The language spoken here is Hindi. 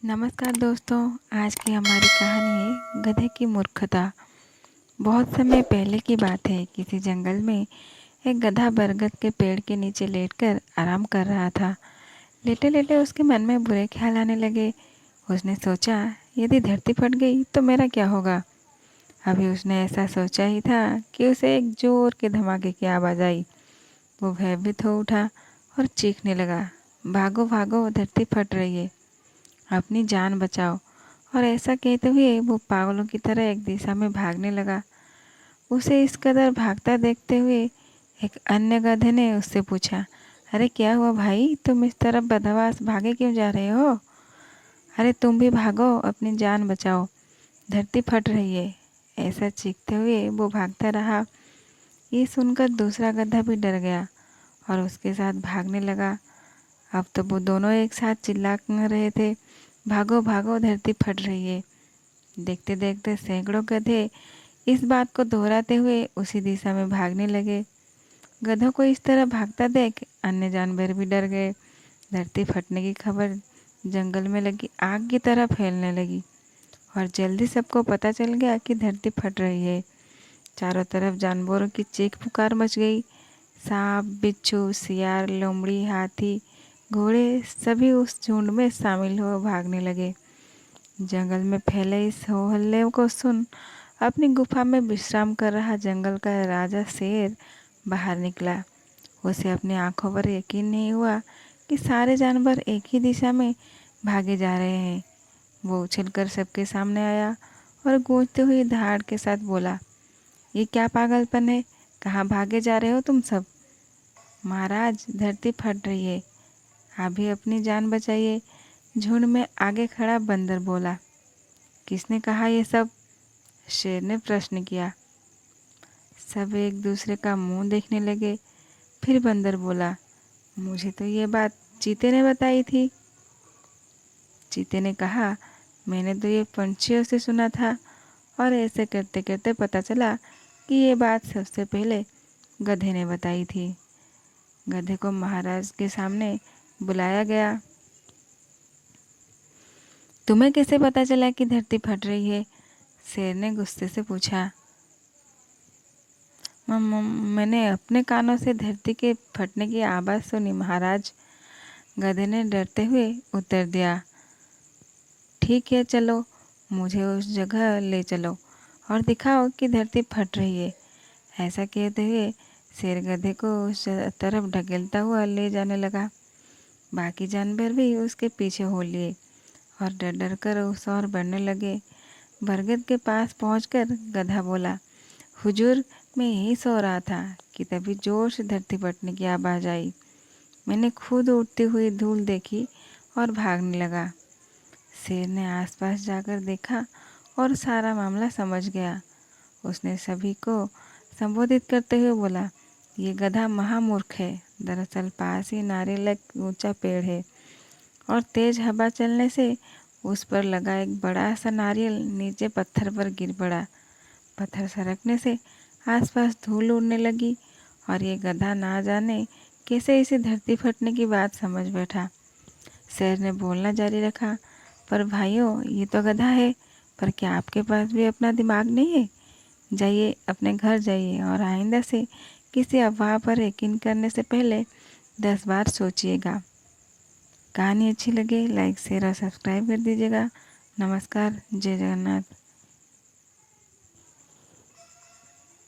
नमस्कार दोस्तों। आज की हमारी कहानी है गधे की मूर्खता। बहुत समय पहले की बात है। किसी जंगल में एक गधा बरगद के पेड़ के नीचे लेटकर आराम कर रहा था। लेटे लेटे उसके मन में बुरे ख्याल आने लगे। उसने सोचा, यदि धरती फट गई तो मेरा क्या होगा। अभी उसने ऐसा सोचा ही था कि उसे एक जोर के धमाके की आवाज़ आई। वो भयभीत हो उठा और चीखने लगा, भागो भागो, धरती फट रही है, अपनी जान बचाओ। और ऐसा कहते हुए वो पागलों की तरह एक दिशा में भागने लगा। उसे इस कदर भागता देखते हुए एक अन्य गधे ने उससे पूछा, अरे क्या हुआ भाई, तुम इस तरफ बदहवास भागे क्यों जा रहे हो। अरे तुम भी भागो, अपनी जान बचाओ, धरती फट रही है। ऐसा चीखते हुए वो भागता रहा। ये सुनकर दूसरा गधा भी डर गया और उसके साथ भागने लगा। अब तो वो दोनों एक साथ चिल्ला रहे थे, भागो भागो, धरती फट रही है। देखते देखते सैकड़ों गधे इस बात को दोहराते हुए उसी दिशा में भागने लगे। गधों को इस तरह भागता देख अन्य जानवर भी डर गए। धरती फटने की खबर जंगल में लगी आग की तरह फैलने लगी और जल्दी सबको पता चल गया कि धरती फट रही है। चारों तरफ जानवरों की चीख पुकार मच गई। सांप, बिच्छू, सियार, लोमड़ी, हाथी, घोड़े सभी उस झुंड में शामिल हो भागने लगे। जंगल में फैले इस हो हल्ले को सुन अपनी गुफा में विश्राम कर रहा जंगल का राजा शेर बाहर निकला। उसे अपनी आंखों पर यकीन नहीं हुआ कि सारे जानवर एक ही दिशा में भागे जा रहे हैं। वो उछलकर सबके सामने आया और गूंजते हुए दहाड़ के साथ बोला, ये क्या पागलपन है, कहाँ भागे जा रहे हो तुम सब। महाराज, धरती फट रही है, आप भी अपनी जान बचाइए। झुंड में आगे खड़ा बंदर बोला। किसने कहा ये सब, शेर ने प्रश्न किया। सब एक दूसरे का मुंह देखने लगे। फिर बंदर बोला, मुझे तो ये बात चीते ने बताई थी। चीते ने कहा, मैंने तो ये पंछियों से सुना था। और ऐसे करते करते पता चला कि ये बात सबसे पहले गधे ने बताई थी। गधे को महाराज के सामने बुलाया गया। तुम्हें कैसे पता चला कि धरती फट रही है, शेर ने गुस्से से पूछा। मैंने अपने कानों से धरती के फटने की आवाज़ सुनी महाराज, गधे ने डरते हुए उत्तर दिया। ठीक है, चलो मुझे उस जगह ले चलो और दिखाओ कि धरती फट रही है। ऐसा कहते हुए शेर गधे को उस तरफ ढकेलता हुआ ले जाने लगा। बाकी जानवर भी उसके पीछे हो लिए और डर डर कर उस ओर बढ़ने लगे। बरगद के पास पहुंचकर गधा बोला, हुजूर, मैं यही सो रहा था कि तभी जोर से धरती फटने की आवाज़ आई। मैंने खुद उड़ती हुई धूल देखी और भागने लगा। शेर ने आसपास जाकर देखा और सारा मामला समझ गया। उसने सभी को संबोधित करते हुए बोला, ये गधा महामूर्ख है। दरअसल पास ही नारियल एक ऊंचा पेड़ है और तेज हवा चलने से उस पर लगा एक बड़ा सा नारियल नीचे पत्थर पर गिर पड़ा। पत्थर सरकने से आसपास धूल उड़ने लगी और ये गधा ना जाने कैसे इसे धरती फटने की बात समझ बैठा। शेर ने बोलना जारी रखा, पर भाइयों, ये तो गधा है, पर क्या आपके पास भी अपना दिमाग नहीं है। जाइए, अपने घर जाइए और आइंदा से किसी अफवाह पर यकीन करने से पहले 10 बार सोचिएगा। कहानी अच्छी लगे लाइक शेयर और सब्सक्राइब कर दीजिएगा। नमस्कार, जय जगन्नाथ।